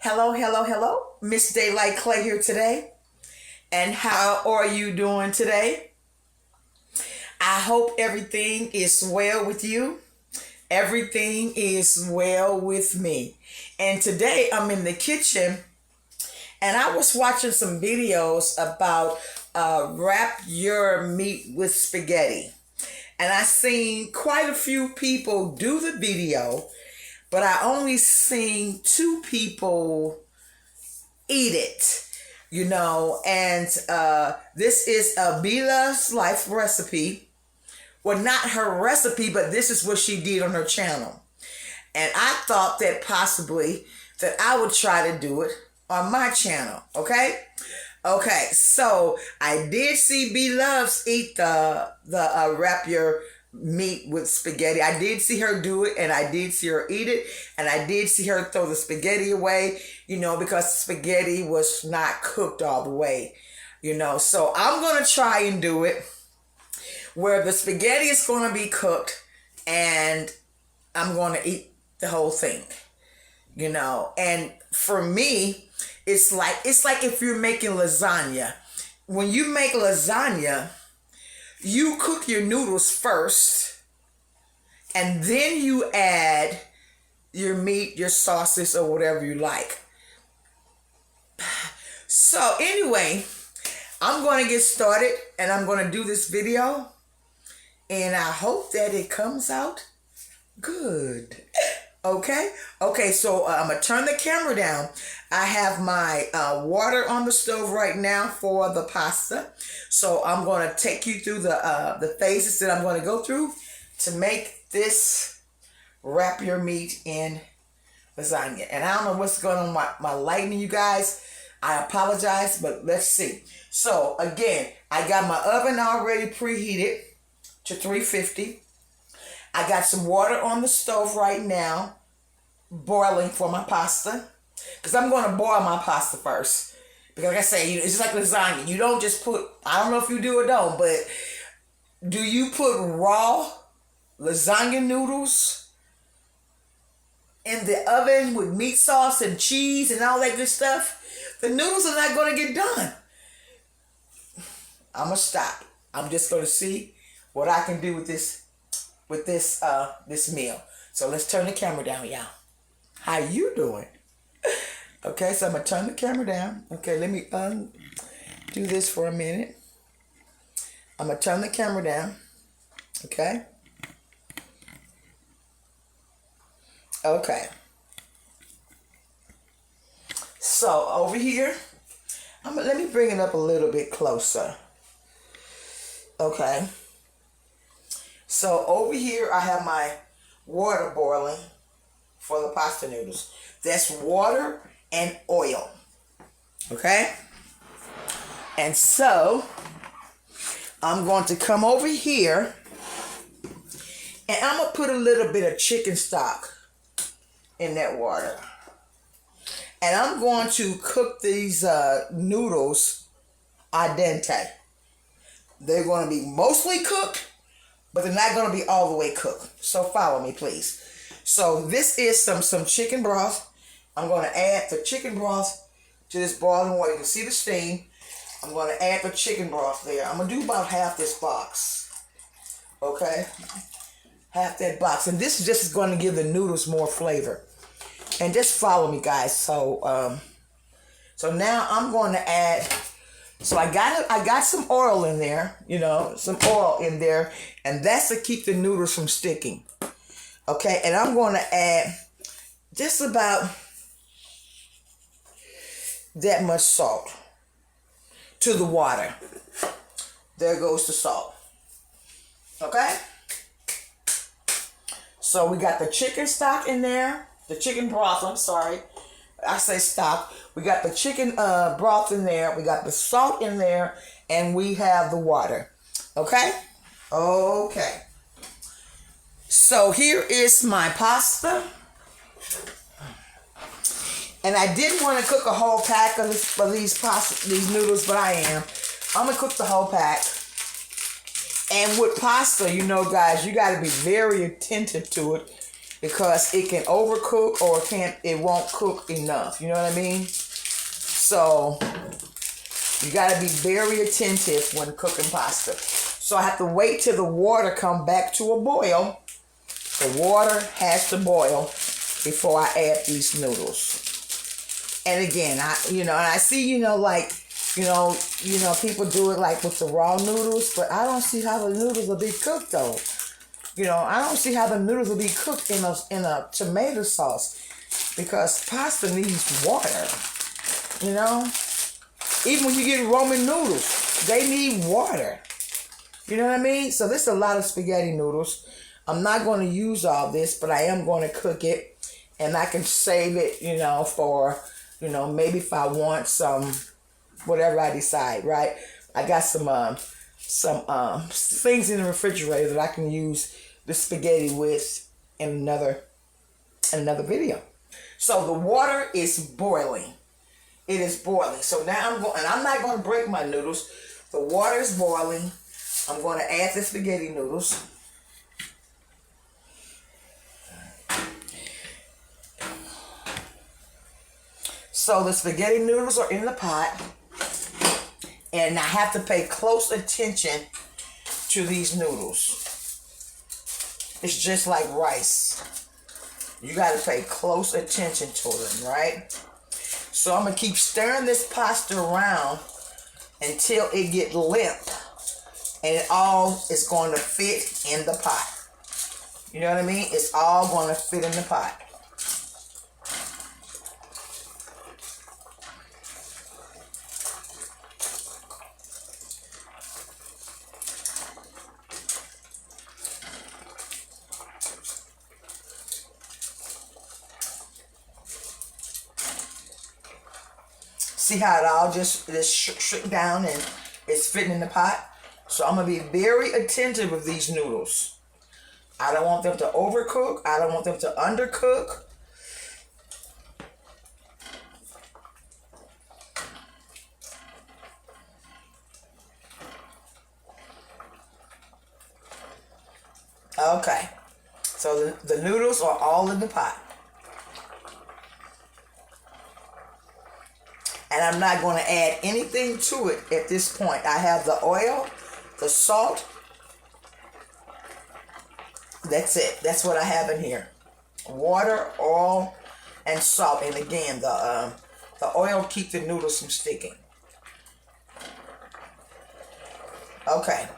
Hello, hello, hello. Miss Daylight Clay here today. And how are you doing today? I hope everything is well with you. Everything is well with me. And today I'm in the kitchen and I was watching some videos about wrap your meat with spaghetti. And I seen quite a few people do the video, but I only seen 2 people eat it, and this is a Bloveslife recipe. Well, not her recipe, but this is what she did on her channel. And I thought that possibly that I would try to do it on my channel, okay? Okay, so I did see B-Loves eat the wrap your meat with spaghetti. I did see her do it, and I did see her eat it, and I did see her throw the spaghetti away, because the spaghetti was not cooked all the way, So I'm going to try and do it where the spaghetti is going to be cooked, and I'm going to eat the whole thing, And for me, it's like if you're making lasagna. When you make lasagna, you cook your noodles first, and then you add your meat, your sauces, or whatever you like. So anyway, I'm going to get started, and I'm going to do this video, and I hope that it comes out good. Okay, so I'm going to turn the camera down. I have my water on the stove right now for the pasta. So I'm going to take you through the phases that I'm going to go through to make this wrap your meat in lasagna. And I don't know what's going on with my lighting, you guys. I apologize, but let's see. So again, I got my oven already preheated to 350. I got some water on the stove right now, boiling for my pasta. Because I'm going to boil my pasta first. Because like I say, it's just like lasagna. You don't just put, I don't know if you do or don't, but do you put raw lasagna noodles in the oven with meat sauce and cheese and all that good stuff? The noodles are not going to get done. I'm going to stop. I'm just going to see what I can do with this meal. So let's turn the camera down, y'all. How you doing? Okay, so I'm going to turn the camera down. Okay, let me do this for a minute. I'm going to turn the camera down. Okay. Okay. So over here, let me bring it up a little bit closer. Okay. So over here, I have my water boiling for the pasta noodles. That's water and oil. Okay? And so, I'm going to come over here and I'm going to put a little bit of chicken stock in that water. And I'm going to cook these noodles al dente. They're going to be mostly cooked, but they're not going to be all the way cooked. So follow me, please. So this is some chicken broth. I'm going to add the chicken broth to this boiling water. You can see the steam. I'm going to add the chicken broth there. I'm going to do about half this box. Okay? Half that box. And this is just going to give the noodles more flavor. And just follow me, guys. So now I'm going to add. So I got some oil in there, some oil in there, and that's to keep the noodles from sticking. Okay, and I'm going to add just about that much salt to the water. There goes the salt. Okay? So we got the chicken stock in there, the chicken broth, I'm sorry. I say stock. We got the chicken broth in there. We got the salt in there. And we have the water. Okay? Okay. So here is my pasta. And I didn't want to cook a whole pack of these noodles, but I am. I'm going to cook the whole pack. And with pasta, guys, you got to be very attentive to it. because it can overcook or it won't cook enough. You know what I mean? So you got to be very attentive when cooking pasta. So I have to wait till the water come back to a boil. The water has to boil before I add these noodles. And again, and I see, like, people do it like with the raw noodles, but I don't see how the noodles will be cooked though. I don't see how the noodles will be cooked in a tomato sauce, because pasta needs water. Even when you get Roman noodles, they need water. You know what I mean? So this is a lot of spaghetti noodles. I'm not going to use all this, but I am going to cook it, and I can save it, for, maybe if I want some, whatever I decide, right? I got some things in the refrigerator that I can use the spaghetti with in another video. So the water is boiling. It is boiling. So now I'm not going to break my noodles. The water is boiling. I'm going to add the spaghetti noodles. So the spaghetti noodles are in the pot, and I have to pay close attention to these noodles. It's just like rice. You got to pay close attention to them, right? So I'm going to keep stirring this pasta around until it gets limp, and it all is going to fit in the pot. You know what I mean? It's all going to fit in the pot. See how it all just shrink down and it's fitting in the pot? So I'm going to be very attentive with these noodles. I don't want them to overcook. I don't want them to undercook. Okay. So the noodles are all in the pot. And I'm not going to add anything to it at this point. I have the oil, the salt. That's it. That's what I have in here. Water, oil, and salt. And again, the oil keeps the noodles from sticking. Okay.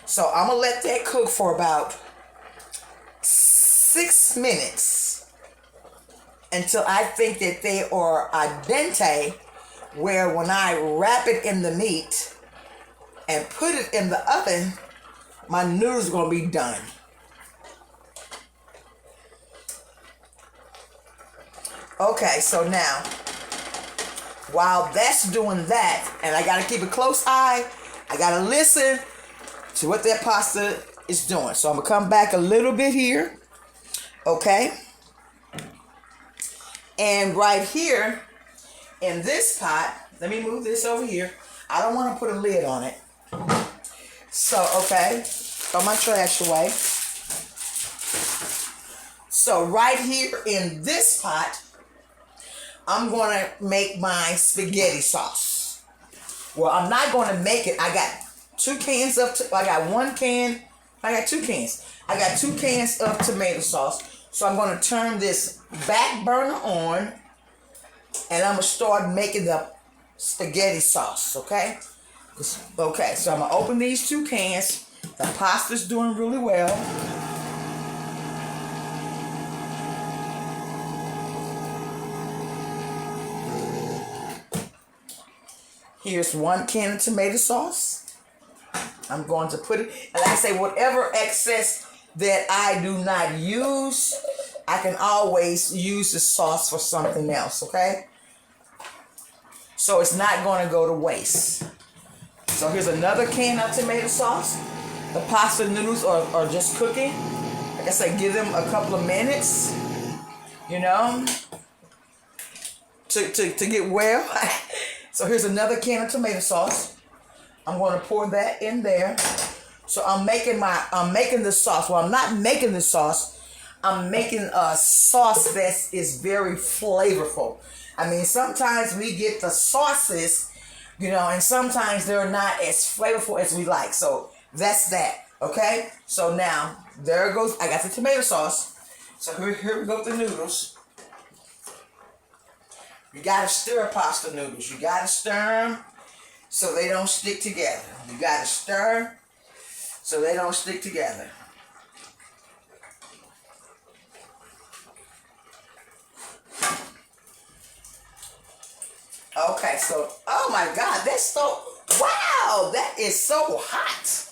So I'm going to let that cook for about 6 minutes until I think that they are al dente, where when I wrap it in the meat and put it in the oven, my noodles are going to be done. Okay, so now, while that's doing that, and I got to keep a close eye, I got to listen to what that pasta is doing. So I'm going to come back a little bit here, okay? And right here, in this pot, let me move this over here. I don't want to put a lid on it. So, okay, throw my trash away. So right here in this pot, I'm going to make my spaghetti sauce. Well, I'm not going to make it. I got 2 cans of, I got 1 can, I got 2 cans. I got 2 cans of tomato sauce. So I'm going to turn this back burner on, and I'm going to start making the spaghetti sauce, okay? Okay, so I'm going to open these 2 cans. The pasta's doing really well. Here's 1 can of tomato sauce. I'm going to put it, and like I say, whatever excess that I do not use, I can always use the sauce for something else, okay? So it's not going to go to waste. So here's another can of tomato sauce. The pasta noodles are just cooking. Like I said, give them a couple of minutes, you know, to get well. So here's another can of tomato sauce. I'm going to pour that in there. So I'm making the sauce. Well, I'm not making the sauce. I'm making a sauce that is very flavorful. I mean, sometimes we get the sauces, and sometimes they're not as flavorful as we like. So that's that. Okay? So now, there goes, I got the tomato sauce. So here we go with the noodles. You gotta stir pasta noodles. You gotta stir them so they don't stick together. You gotta stir so they don't stick together. Okay, so, oh my God, that's so, wow, that is so hot.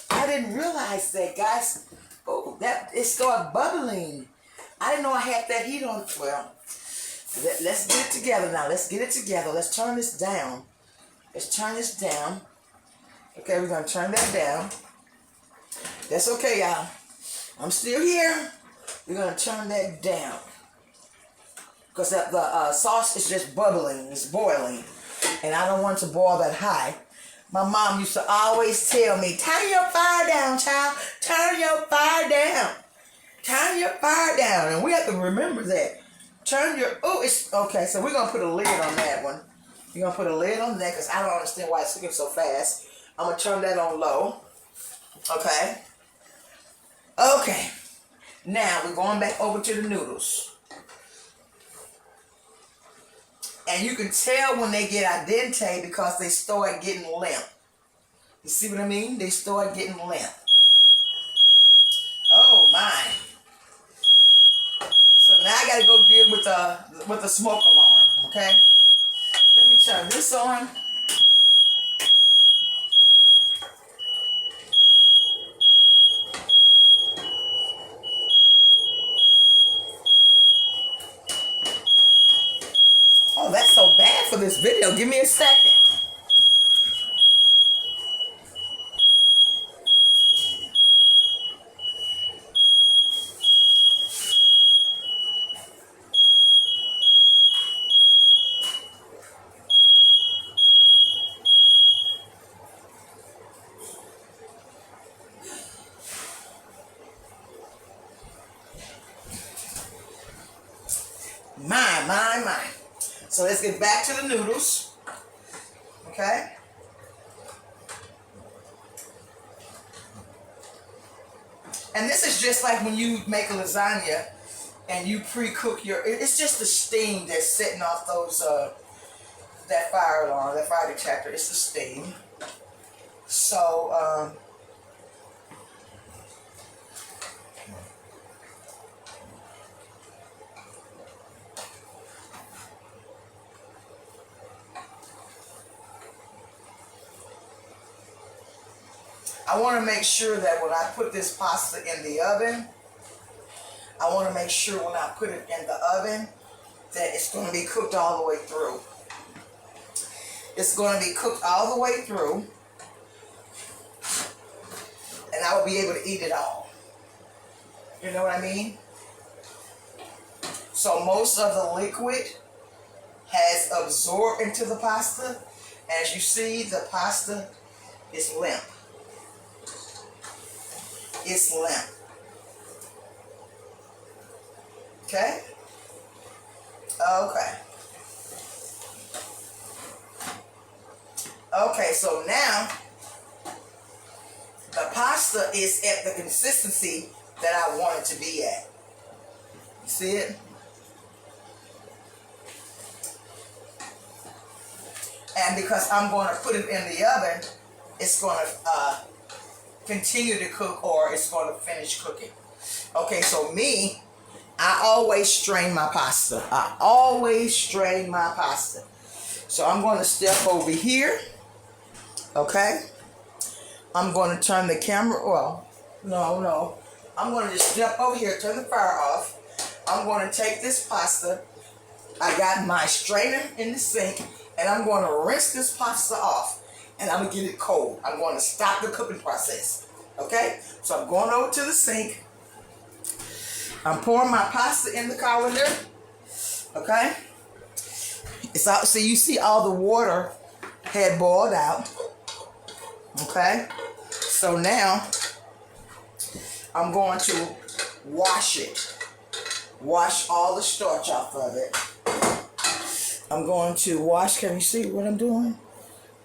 I didn't realize that, guys. Oh, it started bubbling. I didn't know I had that heat on. Well, let's get it together now. Let's get it together. Let's turn this down. Let's turn this down. Okay, we're going to turn that down. That's okay, y'all. I'm still here. We're going to turn that down. Because the sauce is just bubbling, it's boiling, and I don't want it to boil that high. My mom used to always tell me, turn your fire down, child. Turn your fire down. Turn your fire down. And we have to remember that. It's, okay, so we're going to put a lid on that one. We're going to put a lid on that because I don't understand why it's cooking so fast. I'm going to turn that on low. Okay. Okay. Now, we're going back over to the noodles. And you can tell when they get al dente because they start getting limp. You see what I mean? They start getting limp. Oh my. So now I gotta go deal with the smoke alarm, okay? Let me turn this on. Oh, that's so bad for this video. Give me a second. My. So let's get back to the noodles. Okay? And this is just like when you make a lasagna and you pre-cook it's just the steam that's setting off those, that fire alarm, that fire detector. It's the steam. So, I want to make sure that when I put this pasta in the oven, I want to make sure when I put it in the oven that it's going to be cooked all the way through. It's going to be cooked all the way through, and I will be able to eat it all. You know what I mean? So most of the liquid has absorbed into the pasta. As you see, the pasta is limp. It's limp. Okay? Okay. Okay, so now the pasta is at the consistency that I want it to be at. You see it? And because I'm going to put it in the oven, it's going to continue to cook, or it's going to finish cooking. Okay, so me, I always strain my pasta. I always strain my pasta. So I'm going to step over here. Okay? I'm going to turn the camera, well, no. I'm going to just step over here, turn the fire off. I'm going to take this pasta. I got my strainer in the sink, and I'm going to rinse this pasta off. And I'm going to get it cold. I'm going to stop the cooking process. Okay? So I'm going over to the sink. I'm pouring my pasta in the colander. Okay? It's out, so you see all the water had boiled out. Okay? So now I'm going to wash it. Wash all the starch off of it. I'm going to wash. Can you see what I'm doing?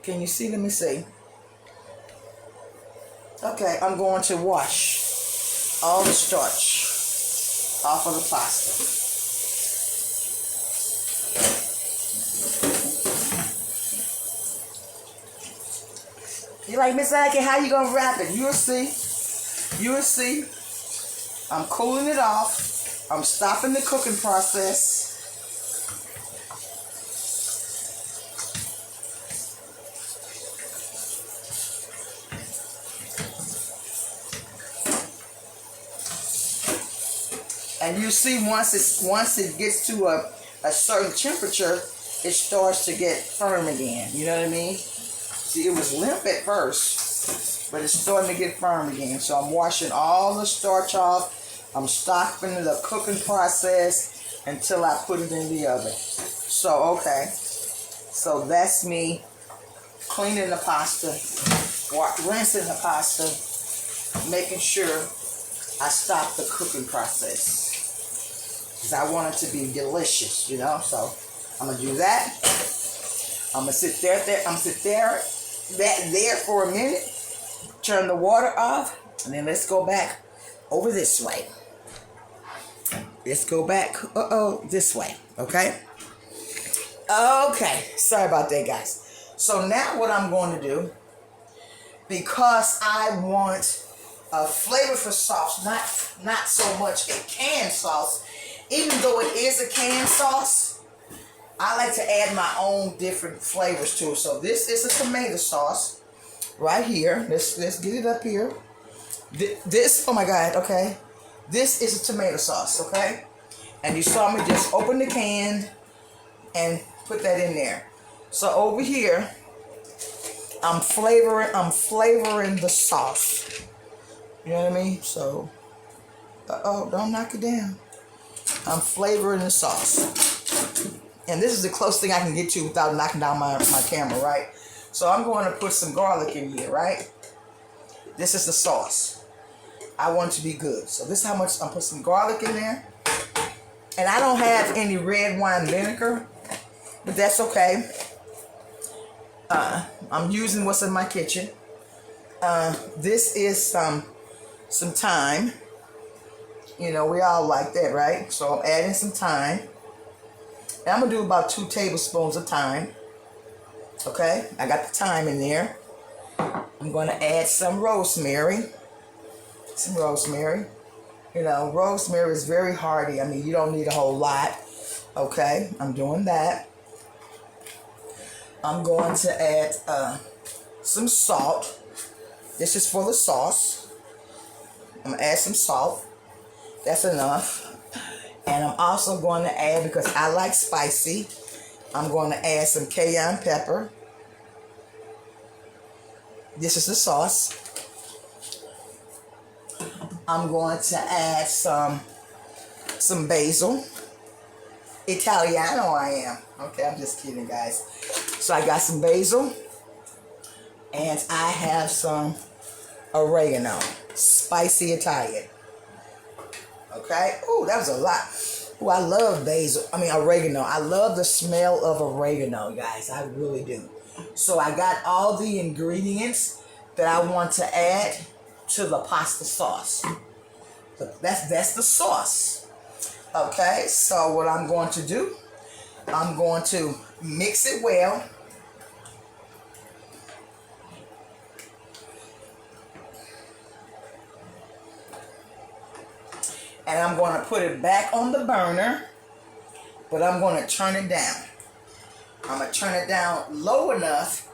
Can you see? Let me see. Okay, I'm going to wash all the starch off of the pasta. You're like, Miss Aki, how you gonna wrap it? You'll see. You'll see. I'm cooling it off. I'm stopping the cooking process. And you see, once it gets to a certain temperature, it starts to get firm again. You know what I mean? See, it was limp at first, but it's starting to get firm again. So I'm washing all the starch off. I'm stopping the cooking process until I put it in the oven. So, okay. So that's me cleaning the pasta, rinsing the pasta, making sure I stop the cooking process. Because I want it to be delicious, you know. So I'm going to do that. I'm going to sit there for a minute, turn the water off, and then let's go back over this way. Let's go back, this way, okay? Okay, sorry about that, guys. So now what I'm going to do, because I want a flavorful sauce, not so much a canned sauce, even though it is a canned sauce, I like to add my own different flavors to it. So this is a tomato sauce right here. Let's get it up here. This, oh my God, okay. This is a tomato sauce, okay? And you saw me just open the can and put that in there. So over here, I'm flavoring the sauce. You know what I mean? So, don't knock it down. I'm flavoring the sauce. And this is the closest thing I can get to without knocking down my camera, right? So I'm going to put some garlic in here, right? This is the sauce. I want it to be good. So this is how much I'm putting some garlic in there. And I don't have any red wine vinegar, but that's okay. I'm using what's in my kitchen. This is some thyme. You know, we all like that, right? So I'm adding some thyme. And I'm going to do about 2 tablespoons of thyme. Okay? I got the thyme in there. I'm going to add some rosemary. Some rosemary. You know, rosemary is very hearty. I mean, you don't need a whole lot. Okay? I'm doing that. I'm going to add some salt. This is for the sauce. I'm going to add some salt. That's enough. And I'm also going to add, because I like spicy, I'm going to add some cayenne pepper. This is the sauce. I'm going to add some basil. Italiano I am. Okay, I'm just kidding, guys. So I got some basil. And I have some oregano. Spicy Italian. Okay. Ooh, that was a lot. Ooh, I love basil. I mean, oregano. I love the smell of oregano, guys. I really do. So I got all the ingredients that I want to add to the pasta sauce. So that's the sauce. Okay. So what I'm going to do, I'm going to mix it well. And I'm going to put it back on the burner, but I'm going to turn it down. I'm going to turn it down low enough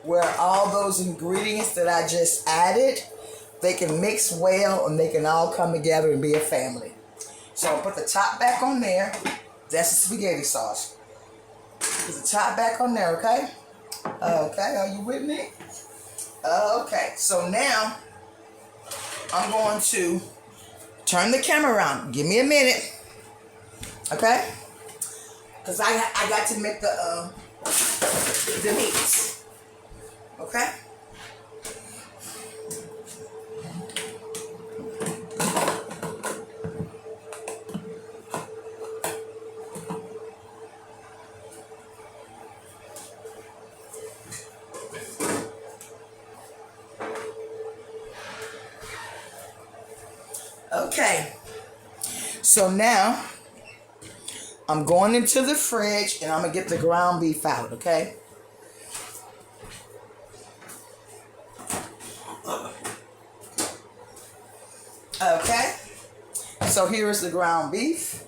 where all those ingredients that I just added, they can mix well and they can all come together and be a family. So I'll put the top back on there. That's the spaghetti sauce. Put the top back on there, okay? Okay, are you with me? Okay, so now I'm going to turn the camera around. Give me a minute. Okay? Because I got to make the meats. Okay? Okay. So now I'm going into the fridge and I'm going to get the ground beef out, okay? Okay. So here is the ground beef.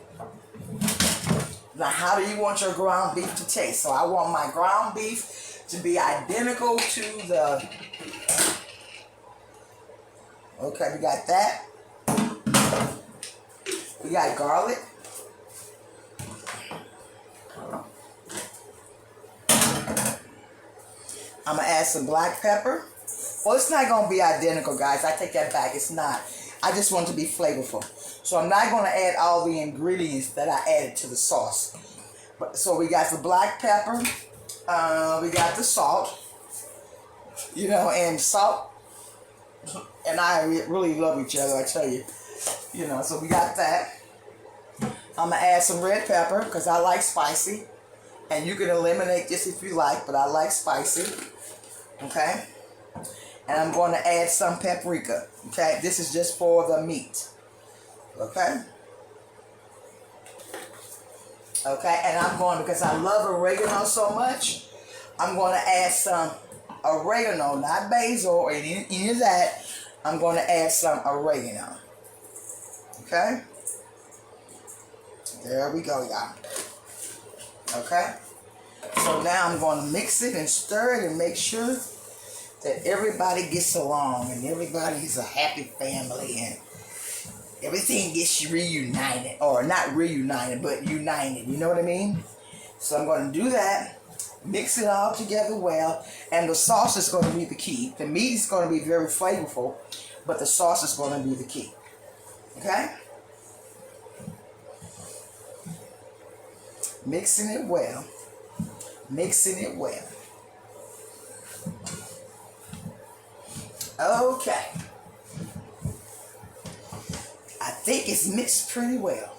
Now, how do you want your ground beef to taste? So I want my ground beef to be identical to the... Okay, we got that. We got garlic. I'm going to add some black pepper. Well, it's not going to be identical, guys. I take that back. It's not. I just want it to be flavorful. So I'm not going to add all the ingredients that I added to the sauce. So we got the black pepper. We got the salt. You know, and salt and I really love each other, I tell you. You know, so we got that. I'm going to add some red pepper because I like spicy. And you can eliminate this if you like, but I like spicy. Okay? And I'm going to add some paprika. Okay? This is just for the meat. Okay? Okay? And I'm going, because I love oregano so much, I'm going to add some oregano, not basil or any of that. I'm going to add some oregano. Okay? There we go, y'all. Okay? So now I'm going to mix it and stir it and make sure that everybody gets along and everybody is a happy family and everything gets reunited. Or not reunited, but united. You know what I mean? So I'm going to do that. Mix it all together well. And the sauce is going to be the key. The meat is going to be very flavorful, but the sauce is going to be the key. Okay? Mixing it well. Mixing it well. Okay. I think it's mixed pretty well.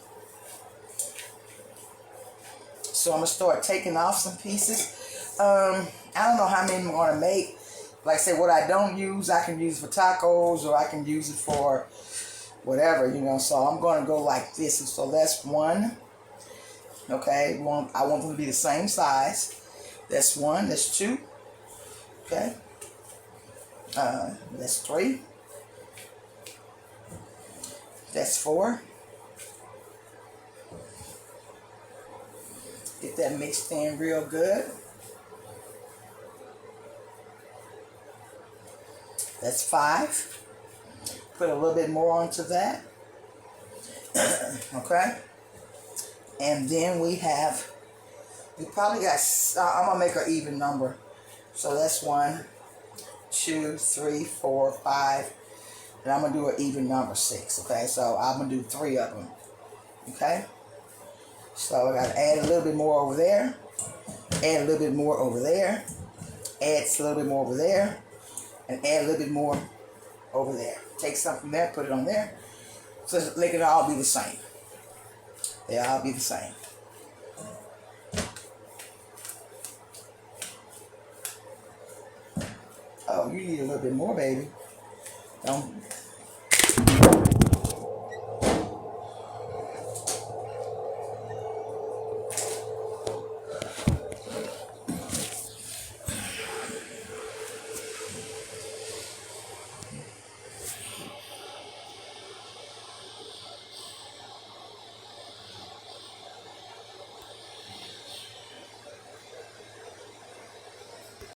So I'm going to start taking off some pieces. I don't know how many I'm going to make. Like I said, what I don't use, I can use for tacos or I can use it for whatever, you know. So I'm going to go like this. And so that's one. Okay. I want them to be the same size. That's one. That's two. Okay. That's three. That's four. Get that mixed in real good. That's five. Put a little bit more onto that. Okay. And then we probably got, I'm going to make an even number. So that's 1, 2, 3, 4, 5. And I'm going to do an even number 6. Okay. So I'm going to do 3 of them. Okay. So I got to add a little bit more over there. Add a little bit more over there. Add a little bit more over there. And add a little bit more over there. Take something from there, put it on there. So they can all be the same. They all be the same. Oh, you need a little bit more, baby. Don't